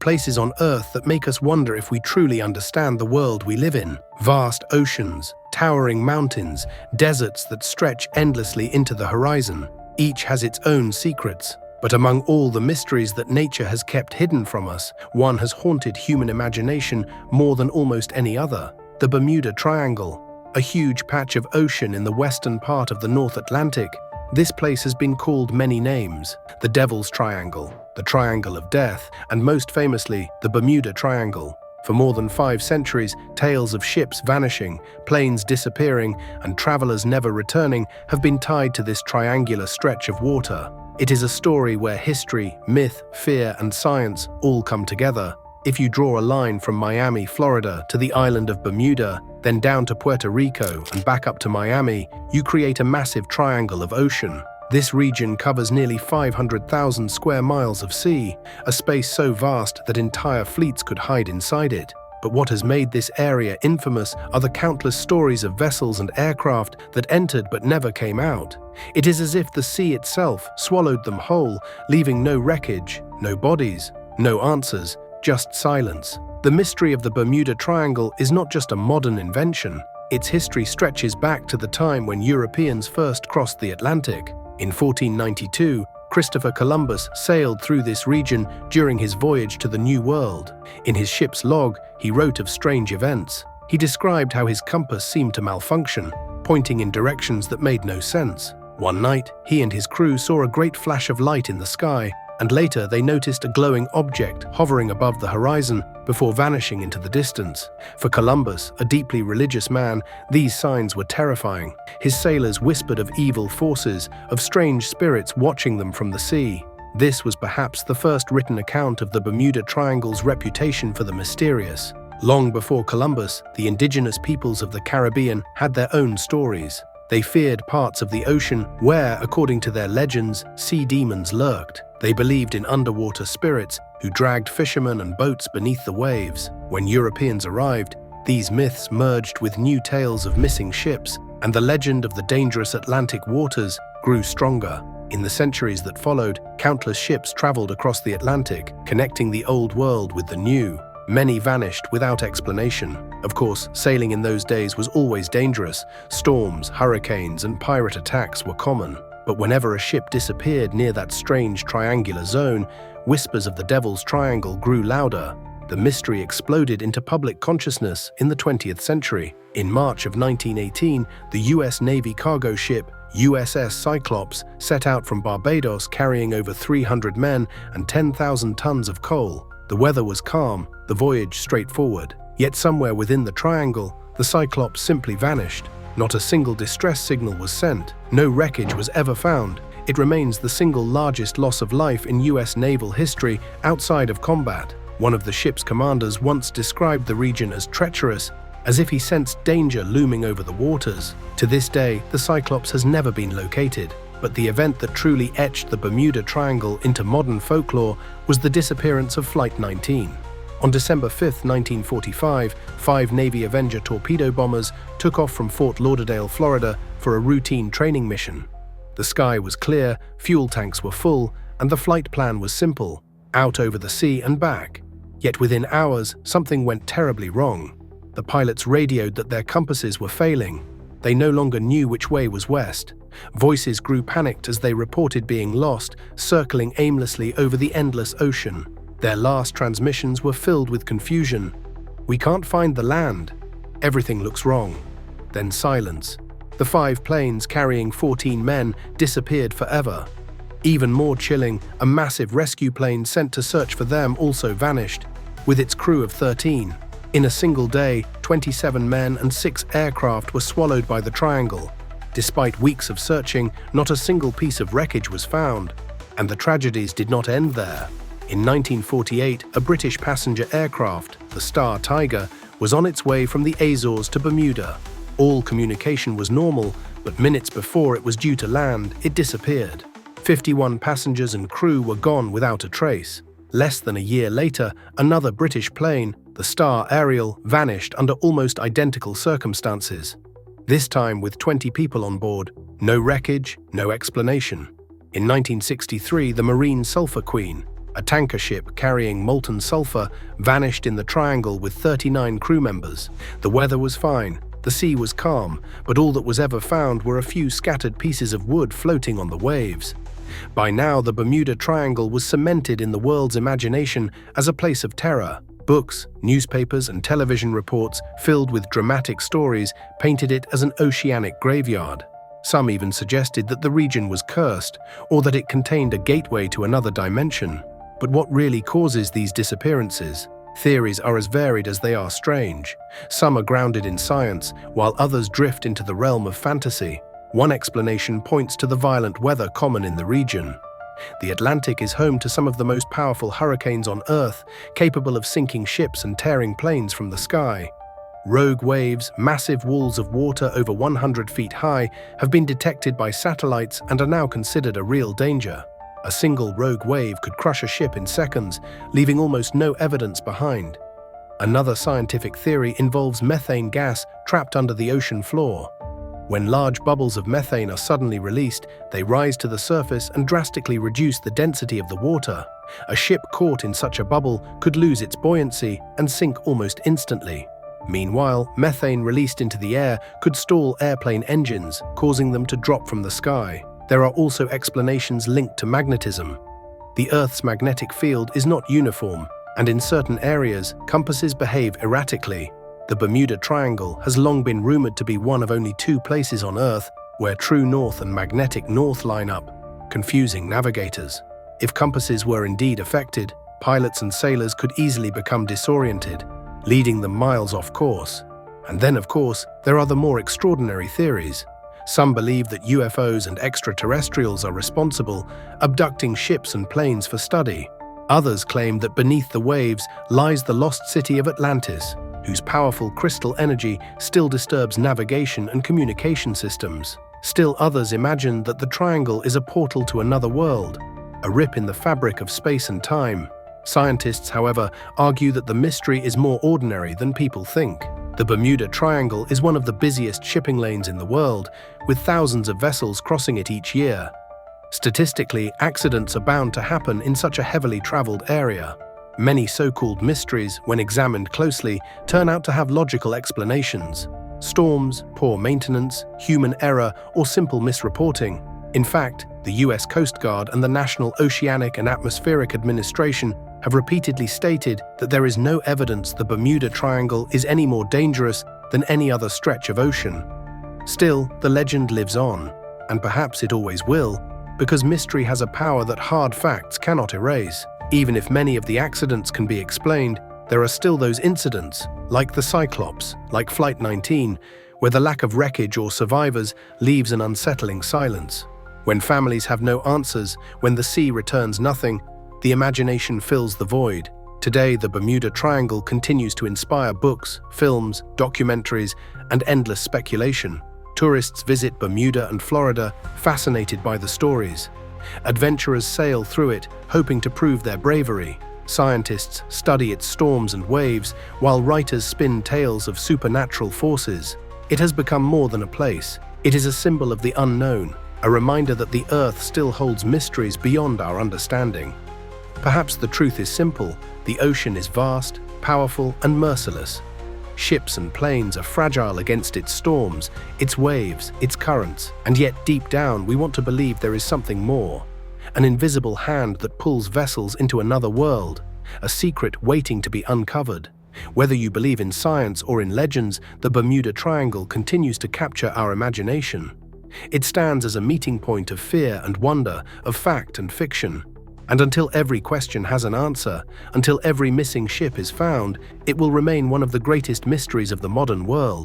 places on Earth that make us wonder if we truly understand the world we live in. Vast oceans, towering mountains, deserts that stretch endlessly into the horizon. Each has its own secrets. But among all the mysteries that nature has kept hidden from us, one has haunted human imagination more than almost any other: the Bermuda Triangle, a huge patch of ocean in the western part of the North Atlantic. This place has been called many names: the Devil's Triangle, the Triangle of Death, and most famously, the Bermuda Triangle. For more than 5 centuries, tales of ships vanishing, planes disappearing, and travelers never returning have been tied to this triangular stretch of water. It is a story where history, myth, fear, and science all come together. If you draw a line from Miami, Florida, to the island of Bermuda, then down to Puerto Rico and back up to Miami, you create a massive triangle of ocean. This region covers nearly 500,000 square miles of sea, a space so vast that entire fleets could hide inside it. But what has made this area infamous are the countless stories of vessels and aircraft that entered but never came out. It is as if the sea itself swallowed them whole, leaving no wreckage, no bodies, no answers, just silence. The mystery of the Bermuda Triangle is not just a modern invention. Its history stretches back to the time when Europeans first crossed the Atlantic. In 1492, Christopher Columbus sailed through this region during his voyage to the New World. In his ship's log, he wrote of strange events. He described how his compass seemed to malfunction, pointing in directions that made no sense. One night, he and his crew saw a great flash of light in the sky, and later they noticed a glowing object hovering above the horizon before vanishing into the distance. For Columbus, a deeply religious man, these signs were terrifying. His sailors whispered of evil forces, of strange spirits watching them from the sea. This was perhaps the first written account of the Bermuda Triangle's reputation for the mysterious. Long before Columbus, the indigenous peoples of the Caribbean had their own stories. They feared parts of the ocean where, according to their legends, sea demons lurked. They believed in underwater spirits who dragged fishermen and boats beneath the waves. When Europeans arrived, these myths merged with new tales of missing ships, and the legend of the dangerous Atlantic waters grew stronger. In the centuries that followed, countless ships traveled across the Atlantic, connecting the old world with the new. Many vanished without explanation. Of course, sailing in those days was always dangerous. Storms, hurricanes, and pirate attacks were common. But whenever a ship disappeared near that strange triangular zone, whispers of the Devil's Triangle grew louder. The mystery exploded into public consciousness in the 20th century. In March of 1918, the U.S. Navy cargo ship USS Cyclops set out from Barbados carrying over 300 men and 10,000 tons of coal. The weather was calm, the voyage straightforward. Yet somewhere within the triangle, the Cyclops simply vanished. Not a single distress signal was sent. No wreckage was ever found. It remains the single largest loss of life in U.S. naval history outside of combat. One of the ship's commanders once described the region as treacherous, as if he sensed danger looming over the waters. To this day, the Cyclops has never been located. But the event that truly etched the Bermuda Triangle into modern folklore was the disappearance of Flight 19. On December 5, 1945, 5 Navy Avenger torpedo bombers took off from Fort Lauderdale, Florida, for a routine training mission. The sky was clear, fuel tanks were full, and the flight plan was simple: out over the sea and back. Yet within hours, something went terribly wrong. The pilots radioed that their compasses were failing. They no longer knew which way was west. Voices grew panicked as they reported being lost, circling aimlessly over the endless ocean. Their last transmissions were filled with confusion. "We can't find the land. Everything looks wrong." Then silence. The 5 planes carrying 14 men disappeared forever. Even more chilling, a massive rescue plane sent to search for them also vanished, with its crew of 13. In a single day, 27 men and 6 aircraft were swallowed by the triangle. Despite weeks of searching, not a single piece of wreckage was found. And the tragedies did not end there. In 1948, a British passenger aircraft, the Star Tiger, was on its way from the Azores to Bermuda. All communication was normal, but minutes before it was due to land, it disappeared. 51 passengers and crew were gone without a trace. Less than a year later, another British plane, the Star Ariel, vanished under almost identical circumstances. This time with 20 people on board. No wreckage, no explanation. In 1963, the Marine Sulphur Queen, A tanker ship carrying molten sulfur vanished in the triangle with 39 crew members. The weather was fine, the sea was calm, but all that was ever found were a few scattered pieces of wood floating on the waves. By now, the Bermuda Triangle was cemented in the world's imagination as a place of terror. Books, newspapers, and television reports filled with dramatic stories painted it as an oceanic graveyard. Some even suggested that the region was cursed, or that it contained a gateway to another dimension. But what really causes these disappearances? Theories are as varied as they are strange. Some are grounded in science, while others drift into the realm of fantasy. One explanation points to the violent weather common in the region. The Atlantic is home to some of the most powerful hurricanes on Earth, capable of sinking ships and tearing planes from the sky. Rogue waves, massive walls of water over 100 feet high, have been detected by satellites and are now considered a real danger. A single rogue wave could crush a ship in seconds, leaving almost no evidence behind. Another scientific theory involves methane gas trapped under the ocean floor. When large bubbles of methane are suddenly released, they rise to the surface and drastically reduce the density of the water. A ship caught in such a bubble could lose its buoyancy and sink almost instantly. Meanwhile, methane released into the air could stall airplane engines, causing them to drop from the sky. There are also explanations linked to magnetism. The Earth's magnetic field is not uniform, and in certain areas, compasses behave erratically. The Bermuda Triangle has long been rumored to be one of only 2 places on Earth where true north and magnetic north line up, confusing navigators. If compasses were indeed affected, pilots and sailors could easily become disoriented, leading them miles off course. And then, of course, there are the more extraordinary theories. Some believe that UFOs and extraterrestrials are responsible, abducting ships and planes for study. Others claim that beneath the waves lies the lost city of Atlantis, whose powerful crystal energy still disturbs navigation and communication systems. Still others imagine that the triangle is a portal to another world, a rip in the fabric of space and time. Scientists, however, argue that the mystery is more ordinary than people think. The Bermuda Triangle is one of the busiest shipping lanes in the world, with thousands of vessels crossing it each year. Statistically, accidents are bound to happen in such a heavily traveled area. Many so-called mysteries, when examined closely, turn out to have logical explanations. Storms, poor maintenance, human error, or simple misreporting. In fact, the US Coast Guard and the National Oceanic and Atmospheric Administration have repeatedly stated that there is no evidence the Bermuda Triangle is any more dangerous than any other stretch of ocean. Still, the legend lives on, and perhaps it always will, because mystery has a power that hard facts cannot erase. Even if many of the accidents can be explained, there are still those incidents, like the Cyclops, like Flight 19, where the lack of wreckage or survivors leaves an unsettling silence. When families have no answers, when the sea returns nothing, the imagination fills the void. Today, the Bermuda Triangle continues to inspire books, films, documentaries, and endless speculation. Tourists visit Bermuda and Florida, fascinated by the stories. Adventurers sail through it, hoping to prove their bravery. Scientists study its storms and waves, while writers spin tales of supernatural forces. It has become more than a place. It is a symbol of the unknown, a reminder that the Earth still holds mysteries beyond our understanding. Perhaps the truth is simple: the ocean is vast, powerful, and merciless. Ships and planes are fragile against its storms, its waves, its currents, and yet deep down we want to believe there is something more. An invisible hand that pulls vessels into another world, a secret waiting to be uncovered. Whether you believe in science or in legends, the Bermuda Triangle continues to capture our imagination. It stands as a meeting point of fear and wonder, of fact and fiction. And until every question has an answer, until every missing ship is found, it will remain one of the greatest mysteries of the modern world.